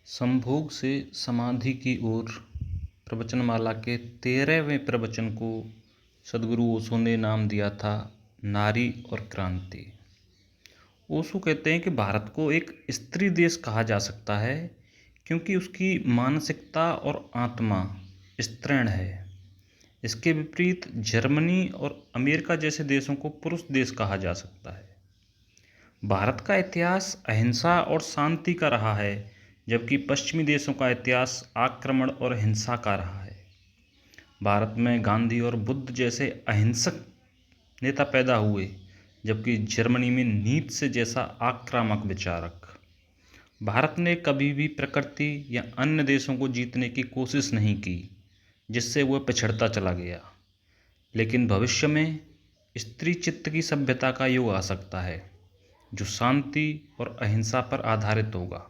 संभोग से समाधि की ओर प्रवचनमाला के 13वें प्रवचन को सदगुरु ओशो ने नाम दिया था नारी और क्रांति। ओशो कहते हैं कि भारत को एक स्त्री देश कहा जा सकता है क्योंकि उसकी मानसिकता और आत्मा स्त्रीण है। इसके विपरीत जर्मनी और अमेरिका जैसे देशों को पुरुष देश कहा जा सकता है। भारत का इतिहास अहिंसा और शांति का रहा है, जबकि पश्चिमी देशों का इतिहास आक्रमण और हिंसा का रहा है। भारत में गांधी और बुद्ध जैसे अहिंसक नेता पैदा हुए, जबकि जर्मनी में नीत्शे जैसा आक्रामक विचारक। भारत ने कभी भी प्रकृति या अन्य देशों को जीतने की कोशिश नहीं की, जिससे वह पिछड़ता चला गया। लेकिन भविष्य में स्त्री चित्त की सभ्यता का युग आ सकता है, जो शांति और अहिंसा पर आधारित होगा।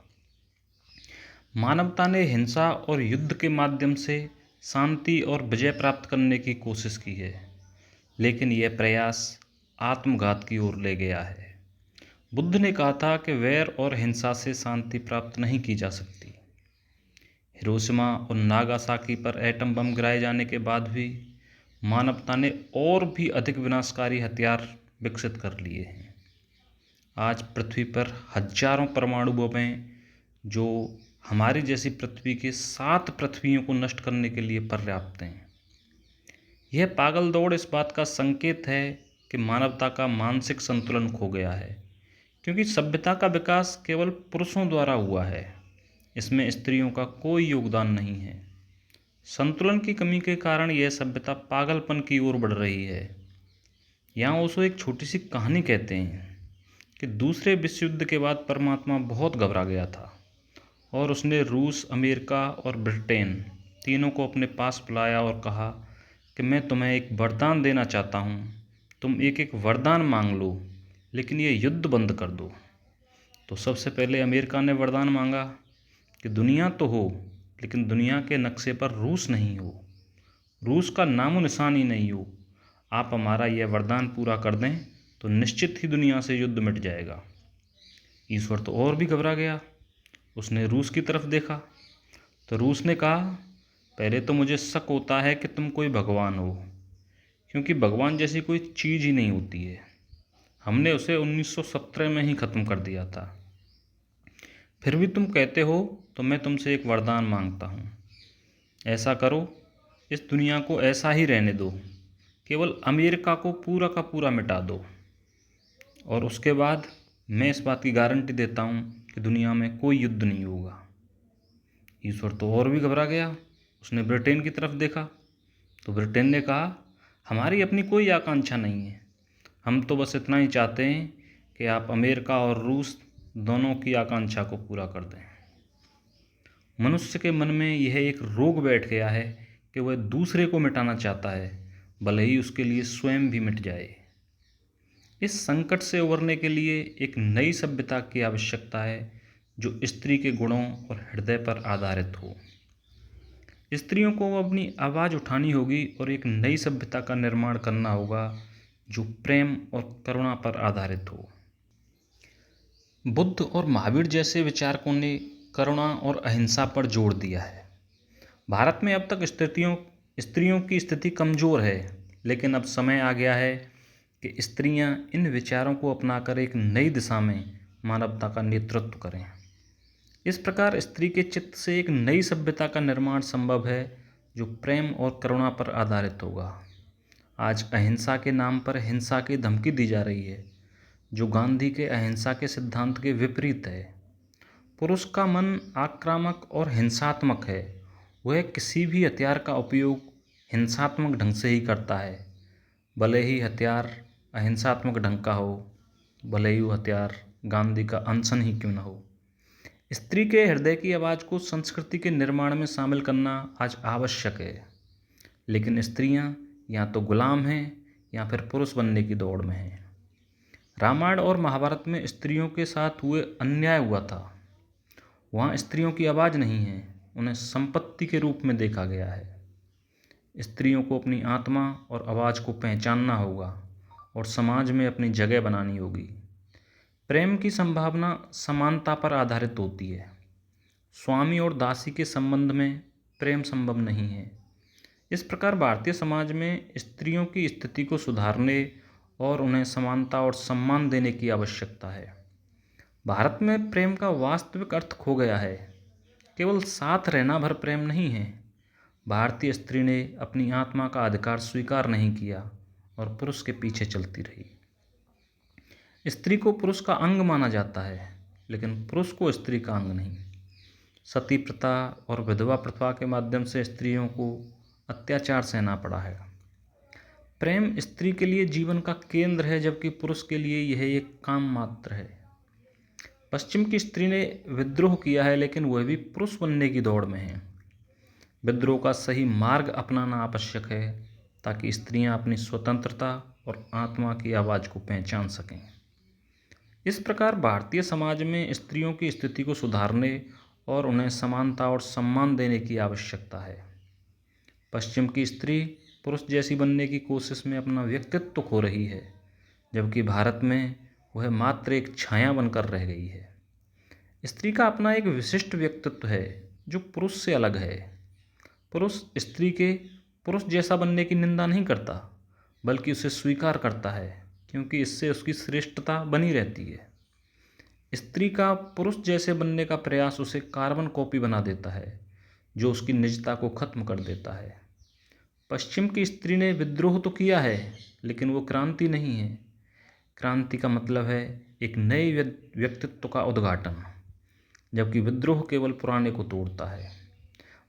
मानवता ने हिंसा और युद्ध के माध्यम से शांति और विजय प्राप्त करने की कोशिश की है, लेकिन यह प्रयास आत्मघात की ओर ले गया है। बुद्ध ने कहा था कि वैर और हिंसा से शांति प्राप्त नहीं की जा सकती। हिरोशिमा और नागासाकी पर एटम बम गिराए जाने के बाद भी मानवता ने और भी अधिक विनाशकारी हथियार विकसित कर लिए हैं। आज पृथ्वी पर हजारों परमाणु बम हैं, जो हमारी जैसी पृथ्वी के 7 पृथ्वियों को नष्ट करने के लिए पर्याप्त हैं। यह पागल दौड़ इस बात का संकेत है कि मानवता का मानसिक संतुलन खो गया है, क्योंकि सभ्यता का विकास केवल पुरुषों द्वारा हुआ है। इसमें स्त्रियों का कोई योगदान नहीं है। संतुलन की कमी के कारण यह सभ्यता पागलपन की ओर बढ़ रही है। यहाँ ओशो एक छोटी सी कहानी कहते हैं कि दूसरे विश्व युद्ध के बाद परमात्मा बहुत घबरा गया था और उसने रूस, अमेरिका और ब्रिटेन तीनों को अपने पास बुलाया और कहा कि मैं तुम्हें एक वरदान देना चाहता हूँ। तुम एक एक वरदान मांग लो, लेकिन ये युद्ध बंद कर दो। तो सबसे पहले अमेरिका ने वरदान मांगा कि दुनिया तो हो, लेकिन दुनिया के नक्शे पर रूस नहीं हो, रूस का नामो निशान ही नहीं हो। आप हमारा यह वरदान पूरा कर दें तो निश्चित ही दुनिया से युद्ध मिट जाएगा। ईश्वर तो और भी घबरा गया। उसने रूस की तरफ देखा तो रूस ने कहा, पहले तो मुझे शक होता है कि तुम कोई भगवान हो, क्योंकि भगवान जैसी कोई चीज़ ही नहीं होती है। हमने उसे 1917 में ही ख़त्म कर दिया था। फिर भी तुम कहते हो तो मैं तुमसे एक वरदान मांगता हूँ। ऐसा करो, इस दुनिया को ऐसा ही रहने दो, केवल अमेरिका को पूरा का पूरा मिटा दो, और उसके बाद मैं इस बात की गारंटी देता हूँ कि दुनिया में कोई युद्ध नहीं होगा। ईश्वर तो और भी घबरा गया। उसने ब्रिटेन की तरफ देखा तो ब्रिटेन ने कहा, हमारी अपनी कोई आकांक्षा नहीं है, हम तो बस इतना ही चाहते हैं कि आप अमेरिका और रूस दोनों की आकांक्षा को पूरा कर दें। मनुष्य के मन में यह एक रोग बैठ गया है कि वह दूसरे को मिटाना चाहता है, भले ही उसके लिए स्वयं भी मिट जाए। इस संकट से उबरने के लिए एक नई सभ्यता की आवश्यकता है, जो स्त्री के गुणों और हृदय पर आधारित हो। स्त्रियों को अपनी आवाज़ उठानी होगी और एक नई सभ्यता का निर्माण करना होगा, जो प्रेम और करुणा पर आधारित हो। बुद्ध और महावीर जैसे विचारकों ने करुणा और अहिंसा पर जोर दिया है। भारत में अब तक स्त्रियों की स्थिति कमज़ोर है, लेकिन अब समय आ गया है कि स्त्रियां इन विचारों को अपनाकर एक नई दिशा में मानवता का नेतृत्व करें। इस प्रकार स्त्री के चित्त से एक नई सभ्यता का निर्माण संभव है, जो प्रेम और करुणा पर आधारित होगा। आज अहिंसा के नाम पर हिंसा की धमकी दी जा रही है, जो गांधी के अहिंसा के सिद्धांत के विपरीत है। पुरुष का मन आक्रामक और हिंसात्मक है। वह किसी भी हथियार का उपयोग हिंसात्मक ढंग से ही करता है, भले ही हथियार अहिंसात्मक ढंग का हो, भले ही वो हथियार गांधी का अनशन ही क्यों न हो। स्त्री के हृदय की आवाज़ को संस्कृति के निर्माण में शामिल करना आज आवश्यक है, लेकिन स्त्रियां या तो गुलाम हैं या फिर पुरुष बनने की दौड़ में हैं। रामायण और महाभारत में स्त्रियों के साथ हुए अन्याय हुआ था। वहाँ स्त्रियों की आवाज़ नहीं है, उन्हें संपत्ति के रूप में देखा गया है। स्त्रियों को अपनी आत्मा और आवाज़ को पहचानना होगा और समाज में अपनी जगह बनानी होगी। प्रेम की संभावना समानता पर आधारित होती है। स्वामी और दासी के संबंध में प्रेम संभव नहीं है। इस प्रकार भारतीय समाज में स्त्रियों की स्थिति को सुधारने और उन्हें समानता और सम्मान देने की आवश्यकता है। भारत में प्रेम का वास्तविक अर्थ खो गया है। केवल साथ रहना भर प्रेम नहीं है। भारतीय स्त्री ने अपनी आत्मा का अधिकार स्वीकार नहीं किया और पुरुष के पीछे चलती रही। स्त्री को पुरुष का अंग माना जाता है, लेकिन पुरुष को स्त्री का अंग नहीं। सती प्रथा और विधवा प्रथा के माध्यम से स्त्रियों को अत्याचार सहना पड़ा है। प्रेम स्त्री के लिए जीवन का केंद्र है, जबकि पुरुष के लिए यह एक काम मात्र है। पश्चिम की स्त्री ने विद्रोह किया है, लेकिन वह भी पुरुष बनने की दौड़ में है। विद्रोह का सही मार्ग अपनाना आवश्यक है, ताकि स्त्रियां अपनी स्वतंत्रता और आत्मा की आवाज़ को पहचान सकें। इस प्रकार भारतीय समाज में स्त्रियों की स्थिति को सुधारने और उन्हें समानता और सम्मान देने की आवश्यकता है। पश्चिम की स्त्री पुरुष जैसी बनने की कोशिश में अपना व्यक्तित्व खो रही है, जबकि भारत में वह मात्र एक छाया बनकर रह गई है। स्त्री का अपना एक विशिष्ट व्यक्तित्व है जो पुरुष से अलग है। पुरुष स्त्री के पुरुष जैसा बनने की निंदा नहीं करता, बल्कि उसे स्वीकार करता है, क्योंकि इससे उसकी श्रेष्ठता बनी रहती है। स्त्री का पुरुष जैसे बनने का प्रयास उसे कार्बन कॉपी बना देता है, जो उसकी निजता को खत्म कर देता है। पश्चिम की स्त्री ने विद्रोह तो किया है, लेकिन वो क्रांति नहीं है। क्रांति का मतलब है एक नए व्यक्तित्व का उद्घाटन, जबकि विद्रोह केवल पुराने को तोड़ता है।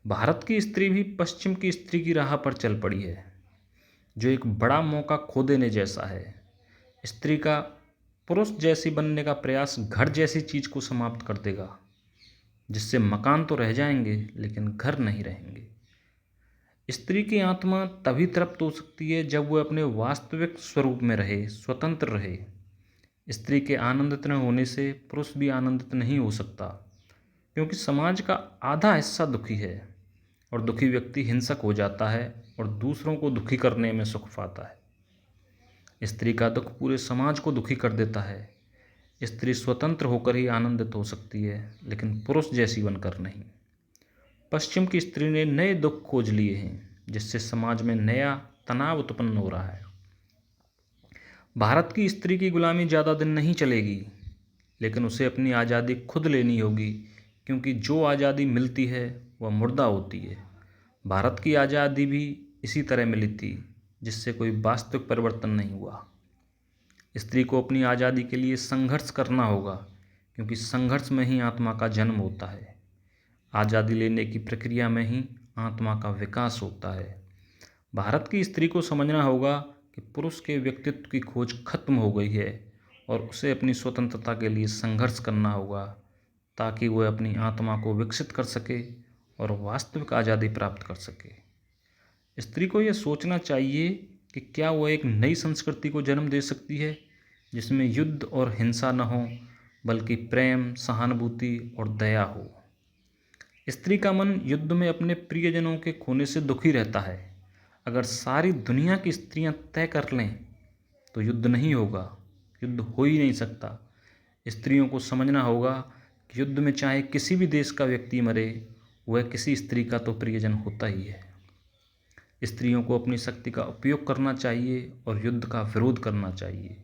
भारत की स्त्री भी पश्चिम की स्त्री की राह पर चल पड़ी है, जो एक बड़ा मौका खो देने जैसा है। स्त्री का पुरुष जैसी बनने का प्रयास घर जैसी चीज को समाप्त कर देगा, जिससे मकान तो रह जाएंगे लेकिन घर नहीं रहेंगे। स्त्री की आत्मा तभी तृप्त हो सकती है जब वह अपने वास्तविक स्वरूप में रहे, स्वतंत्र रहे। स्त्री के आनंदित न होने से पुरुष भी आनंदित नहीं हो सकता, क्योंकि समाज का आधा हिस्सा दुखी है और दुखी व्यक्ति हिंसक हो जाता है और दूसरों को दुखी करने में सुख पाता है। स्त्री का दुख पूरे समाज को दुखी कर देता है। स्त्री स्वतंत्र होकर ही आनंदित हो सकती है, लेकिन पुरुष जैसी बनकर नहीं। पश्चिम की स्त्री ने नए दुख खोज लिए हैं, जिससे समाज में नया तनाव उत्पन्न हो रहा है। भारत की स्त्री की गुलामी ज़्यादा दिन नहीं चलेगी, लेकिन उसे अपनी आज़ादी खुद लेनी होगी, क्योंकि जो आज़ादी मिलती है वह मुर्दा होती है। भारत की आज़ादी भी इसी तरह मिली थी, जिससे कोई वास्तविक परिवर्तन नहीं हुआ। स्त्री को अपनी आज़ादी के लिए संघर्ष करना होगा, क्योंकि संघर्ष में ही आत्मा का जन्म होता है। आज़ादी लेने की प्रक्रिया में ही आत्मा का विकास होता है। भारत की स्त्री को समझना होगा कि पुरुष के व्यक्तित्व की खोज खत्म हो गई है और उसे अपनी स्वतंत्रता के लिए संघर्ष करना होगा, ताकि वह अपनी आत्मा को विकसित कर सके और वास्तविक आज़ादी प्राप्त कर सके। स्त्री को यह सोचना चाहिए कि क्या वह एक नई संस्कृति को जन्म दे सकती है, जिसमें युद्ध और हिंसा न हो, बल्कि प्रेम, सहानुभूति और दया हो। स्त्री का मन युद्ध में अपने प्रियजनों के खोने से दुखी रहता है। अगर सारी दुनिया की स्त्रियां तय कर लें तो युद्ध नहीं होगा, युद्ध हो ही नहीं सकता। स्त्रियों को समझना होगा कि युद्ध में चाहे किसी भी देश का व्यक्ति मरे, वह किसी स्त्री का तो प्रियजन होता ही है। स्त्रियों को अपनी शक्ति का उपयोग करना चाहिए और युद्ध का विरोध करना चाहिए।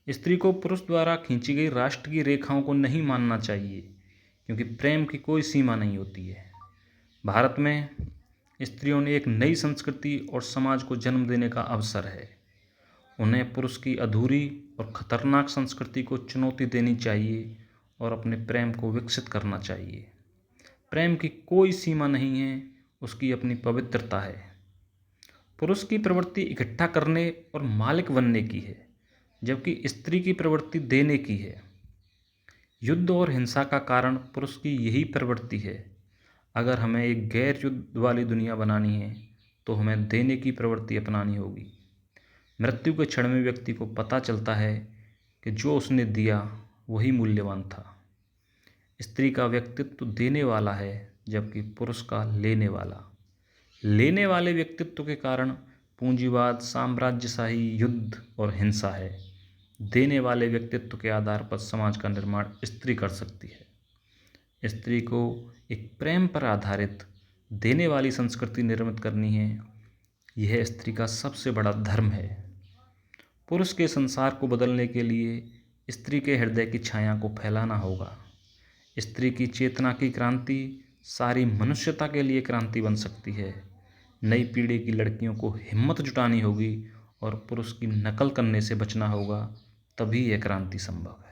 स्त्री को पुरुष द्वारा खींची गई राष्ट्र की रेखाओं को नहीं मानना चाहिए, क्योंकि प्रेम की कोई सीमा नहीं होती है। भारत में स्त्रियों ने एक नई संस्कृति और समाज को जन्म देने का अवसर है। उन्हें पुरुष की अधूरी और खतरनाक संस्कृति को चुनौती देनी चाहिए और अपने प्रेम को विकसित करना चाहिए। प्रेम की कोई सीमा नहीं है, उसकी अपनी पवित्रता है। पुरुष की प्रवृत्ति इकट्ठा करने और मालिक बनने की है, जबकि स्त्री की प्रवृत्ति देने की है। युद्ध और हिंसा का कारण पुरुष की यही प्रवृत्ति है। अगर हमें एक गैर युद्ध वाली दुनिया बनानी है, तो हमें देने की प्रवृत्ति अपनानी होगी। मृत्यु के क्षण में व्यक्ति को पता चलता है कि जो उसने दिया वही मूल्यवान था। स्त्री का व्यक्तित्व देने वाला है, जबकि पुरुष का लेने वाला। लेने वाले व्यक्तित्व के कारण पूंजीवाद, साम्राज्यशाही, युद्ध और हिंसा है। देने वाले व्यक्तित्व के आधार पर समाज का निर्माण स्त्री कर सकती है। स्त्री को एक प्रेम पर आधारित देने वाली संस्कृति निर्मित करनी है। यह स्त्री का सबसे बड़ा धर्म है। पुरुष के संसार को बदलने के लिए स्त्री के हृदय की छाया को फैलाना होगा। स्त्री की चेतना की क्रांति सारी मनुष्यता के लिए क्रांति बन सकती है। नई पीढ़ी की लड़कियों को हिम्मत जुटानी होगी और पुरुष की नकल करने से बचना होगा, तभी यह क्रांति संभव है।